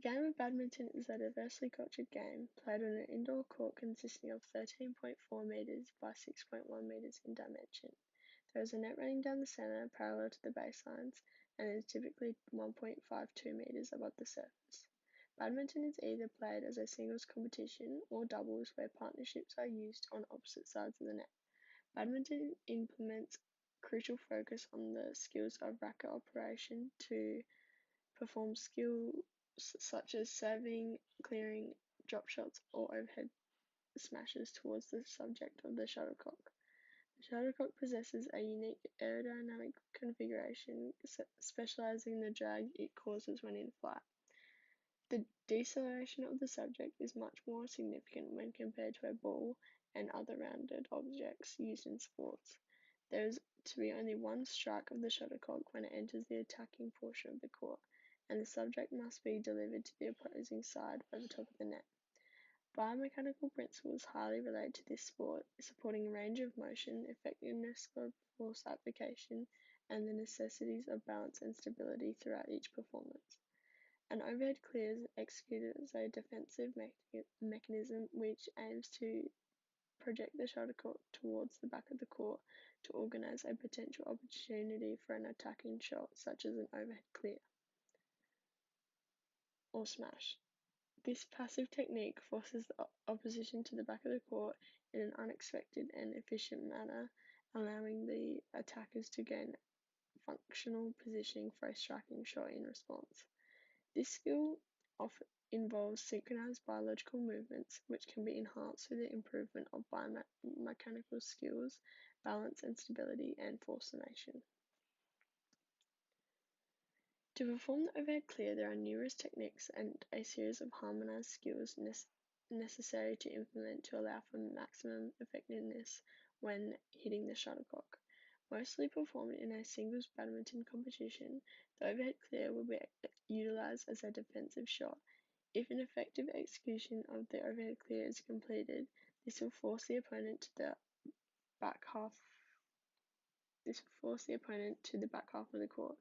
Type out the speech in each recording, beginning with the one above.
The game of badminton is a diversely cultured game played on an indoor court consisting of 13.4 metres by 6.1 metres in dimension. There is a net running down the centre parallel to the baselines and is typically 1.52 metres above the surface. Badminton is either played as a singles competition or doubles where partnerships are used on opposite sides of the net. Badminton implements crucial focus on the skills of racket operation to perform skills such as serving, clearing, drop shots, or overhead smashes towards the subject of the shuttlecock. The shuttlecock possesses a unique aerodynamic configuration, specializing in the drag it causes when in flight. The deceleration of the subject is much more significant when compared to a ball and other rounded objects used in sports. There is to be only one strike of the shuttlecock when it enters the attacking portion of the court, and the subject must be delivered to the opposing side by the top of the net. Biomechanical principles highly relate to this sport, supporting range of motion, effectiveness of force application, and the necessities of balance and stability throughout each performance. An overhead clear is executed as a defensive mechanism which aims to project the shuttlecock towards the back of the court to organise a potential opportunity for an attacking shot, such as an overhead clear or smash. This passive technique forces the opposition to the back of the court in an unexpected and efficient manner, allowing the attackers to gain functional positioning for a striking shot in response. This skill often involves synchronized biological movements, which can be enhanced through the improvement of biomechanical skills, balance and stability, and force summation. To perform the overhead clear, there are numerous techniques and a series of harmonized skills necessary to implement to allow for maximum effectiveness when hitting the shuttlecock. Mostly performed in a singles badminton competition, the overhead clear will be utilised as a defensive shot. If an effective execution of the overhead clear is completed, this will force the opponent to the back half of the court.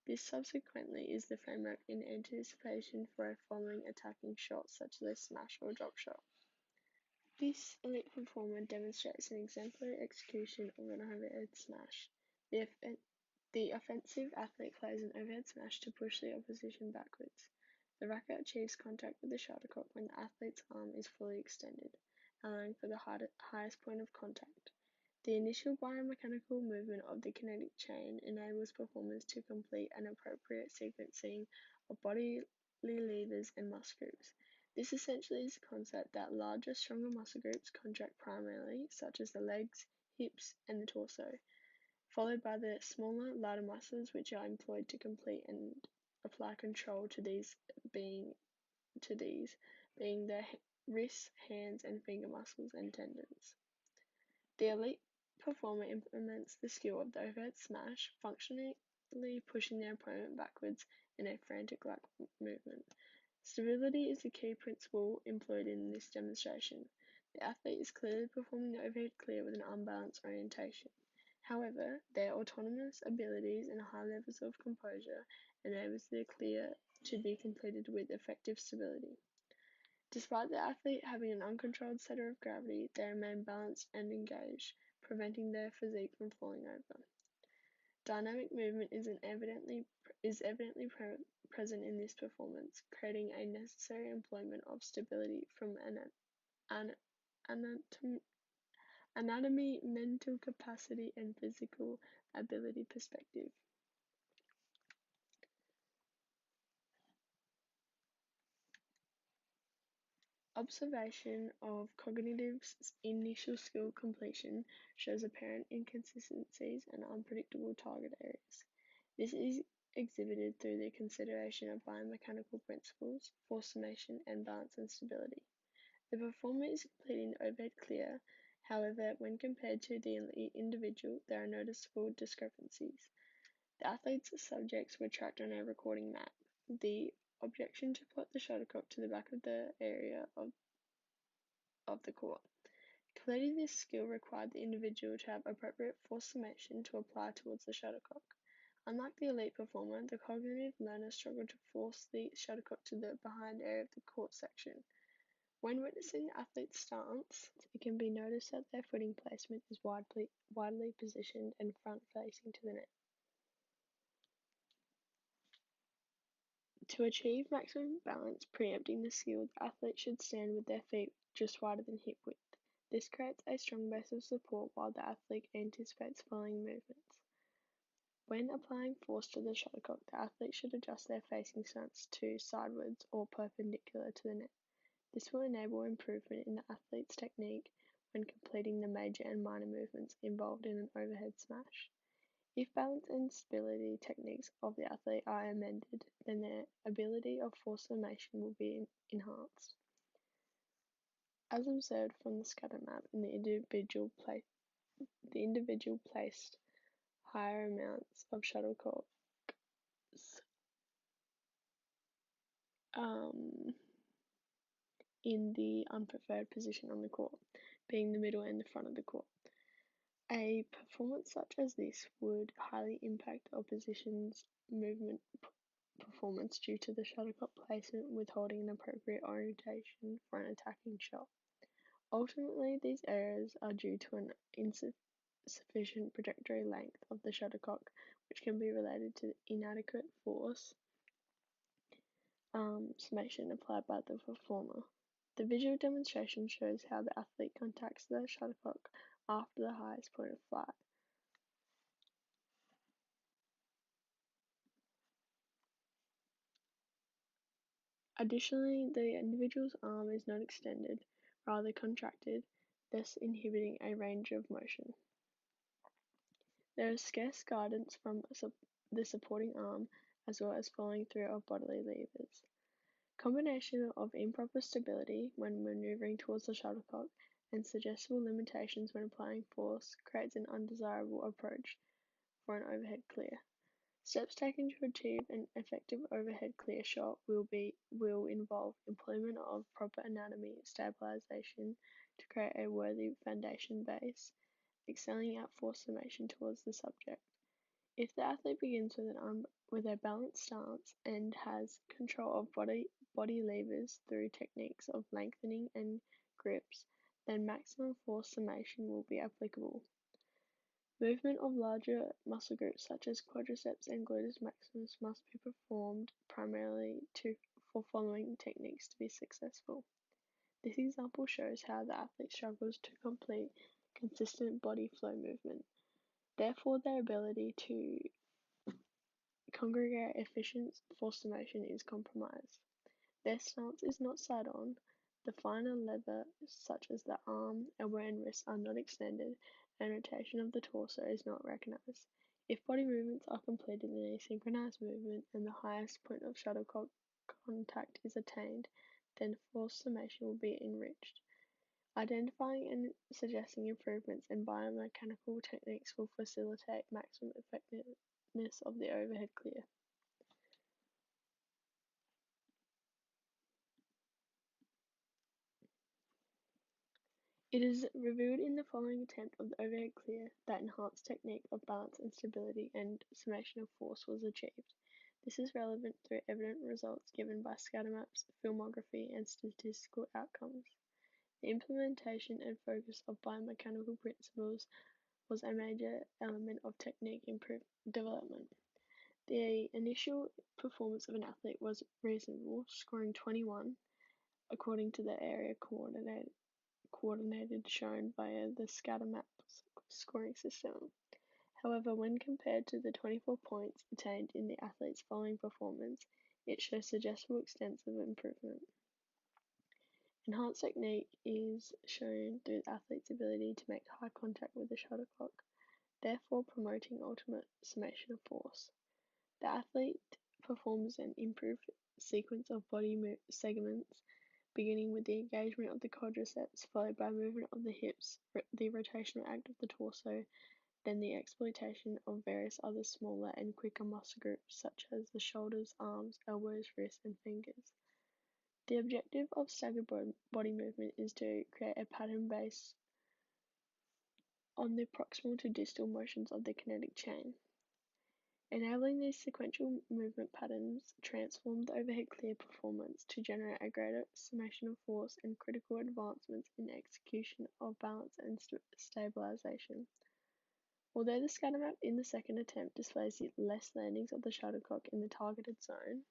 This subsequently is the framework in anticipation for a following attacking shot such as a smash or drop shot. This elite performer demonstrates an exemplary execution of an overhead smash. The offensive athlete plays an overhead smash to push the opposition backwards. The racket achieves contact with the shuttlecock when the athlete's arm is fully extended, allowing for the highest point of contact. The initial biomechanical movement of the kinetic chain enables performers to complete an appropriate sequencing of bodily levers and muscle groups. This essentially is the concept that larger, stronger muscle groups contract primarily, such as the legs, hips, and the torso, followed by the smaller, lighter muscles which are employed to complete and apply control to these being the wrists, hands, and finger muscles and tendons. The elite performer implements the skill of the overhead smash, functionally pushing their opponent backwards in a frantic-like movement. Stability is the key principle employed in this demonstration. The athlete is clearly performing the overhead clear with an unbalanced orientation. However, their autonomous abilities and high levels of composure enables the clear to be completed with effective stability. Despite the athlete having an uncontrolled center of gravity, they remain balanced and engaged, preventing their physique from falling over. Dynamic movement is evidently present in this performance, creating a necessary employment of stability from an anatomy, mental capacity, and physical ability perspective. Observation of cognitive initial skill completion shows apparent inconsistencies and unpredictable target areas. This is exhibited through the consideration of biomechanical principles, force summation, and balance and stability. The performer is completing the overhead clear, however, when compared to the elite individual, there are noticeable discrepancies. The athlete's subjects were tracked on a recording map. The objection to plot the shuttlecock to the back of the area of the court. Completing this skill required the individual to have appropriate force summation to apply towards the shuttlecock. Unlike the elite performer, the cognitive learner struggled to force the shuttlecock to the behind area of the court section. When witnessing the athlete's stance, it can be noticed that their footing placement is widely positioned and front-facing to the net. To achieve maximum balance, preempting the skill, the athlete should stand with their feet just wider than hip width. This creates a strong base of support while the athlete anticipates following movements. When applying force to the shuttlecock, the athlete should adjust their facing stance to sidewards or perpendicular to the net. This will enable improvement in the athlete's technique when completing the major and minor movements involved in an overhead smash. If balance and stability techniques of the athlete are amended, then their ability of force summation will be enhanced. As observed from the scatter map, the individual placed higher amounts of shuttlecocks in the unpreferred position on the court, being the middle and the front of the court. A performance such as this would highly impact the opposition's movement performance due to the shuttlecock placement withholding an appropriate orientation for an attacking shot. Ultimately, these errors are due to an insufficient trajectory length of the shuttlecock, which can be related to inadequate force summation applied by the performer. The visual demonstration shows how the athlete contacts the shuttlecock after the highest point of flight. Additionally, the individual's arm is not extended, rather contracted, thus inhibiting a range of motion. There is scarce guidance from the supporting arm, as well as following through of bodily levers. Combination of improper stability when maneuvering towards the shuttlecock and suggestible limitations when applying force creates an undesirable approach for an overhead clear. Steps taken to achieve an effective overhead clear shot will involve employment of proper anatomy stabilization to create a worthy foundation base, excelling at force summation towards the subject. If the athlete begins with a balanced stance and has control of body levers through techniques of lengthening and grips, then maximum force summation will be applicable. Movement of larger muscle groups such as quadriceps and gluteus maximus must be performed primarily for following techniques to be successful. This example shows how the athlete struggles to complete consistent body flow movement. Therefore, their ability to congregate efficient force summation is compromised. Their stance is not side-on, the finer levers such as the arm, elbow and wrist are not extended, and rotation of the torso is not recognized. If body movements are completed in a synchronized movement and the highest point of shuttlecock contact is attained, then force summation will be enriched. Identifying and suggesting improvements in biomechanical techniques will facilitate maximum effectiveness of the overhead clear. It is revealed in the following attempt of the overhead clear that enhanced technique of balance and stability and summation of force was achieved. This is relevant through evident results given by scatter maps, filmography, and statistical outcomes. The implementation and focus of biomechanical principles was a major element of technique development. The initial performance of an athlete was reasonable, scoring 21, according to the area coordinated shown via the scatter map scoring system. However, when compared to the 24 points attained in the athlete's following performance, it shows suggestible extensive improvement. Enhanced technique is shown through the athlete's ability to make high contact with the shuttlecock, therefore promoting ultimate summation of force. The athlete performs an improved sequence of body segments, beginning with the engagement of the quadriceps, followed by movement of the hips, the rotational act of the torso, then the exploitation of various other smaller and quicker muscle groups such as the shoulders, arms, elbows, wrists, and fingers. The objective of staggered body movement is to create a pattern based on the proximal to distal motions of the kinetic chain. Enabling these sequential movement patterns transformed the overhead clear performance to generate a greater summation of force and critical advancements in execution of balance and stabilization. Although the scatter map in the second attempt displays less landings of the shuttlecock in the targeted zone,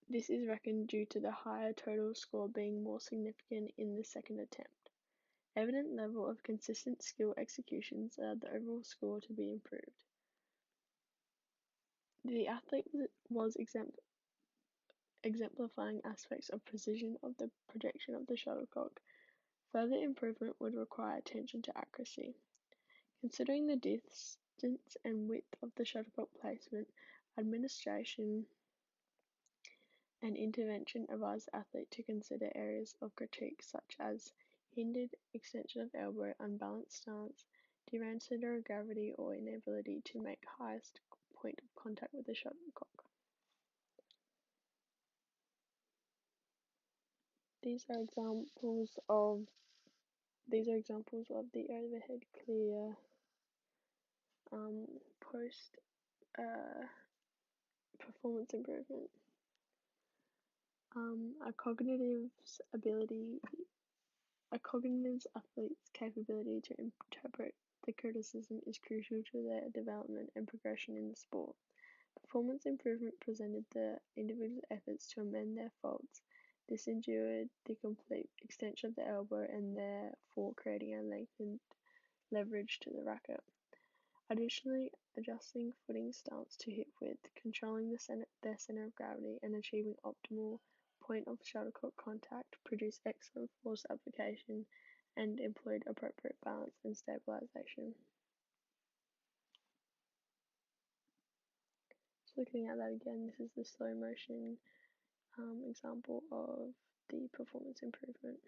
this is reckoned due to the higher total score being more significant in the second attempt. Evident level of consistent skill executions allowed the overall score to be improved. The athlete was exemplifying aspects of precision of the projection of the shuttlecock. Further improvement would require attention to accuracy. Considering the distance and width of the shuttlecock placement, administration and intervention advise the athlete to consider areas of critique such as hindered extension of elbow, unbalanced stance, derailed center of gravity, or inability to make highest point of contact with the shuttlecock. These are examples of the overhead clear post performance improvement. A cognitive's athlete's capability to interpret the criticism is crucial to their development and progression in the sport. Performance improvement presented the individual's efforts to amend their faults. This ensured the complete extension of the elbow and therefore creating a lengthened leverage to the racket. Additionally, adjusting footing stance to hip width, controlling their center of gravity, and achieving optimal point of shuttlecock contact produced excellent force application and employed appropriate balance and stabilization. So looking at that again, this is the slow motion example of the performance improvement.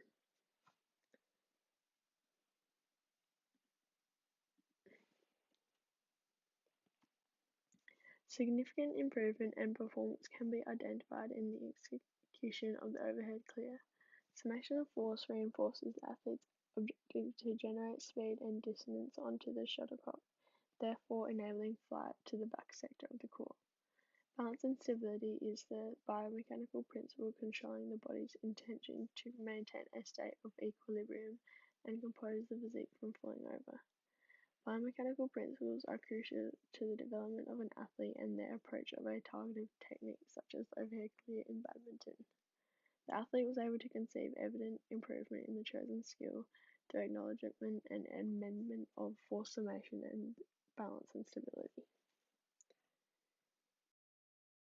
Significant improvement and performance can be identified in the execution of the overhead clear. Summation of force reinforces the athlete's objective to generate speed and dissonance onto the shuttlecock, therefore enabling flight to the back sector of the court. Balance and stability is the biomechanical principle controlling the body's intention to maintain a state of equilibrium and compose the physique from falling over. Biomechanical principles are crucial to the development of an athlete and their approach of a targeted technique such as overhead clear in badminton. The athlete was able to conceive evident improvement in the chosen skill through acknowledgement and amendment of force summation and balance and stability.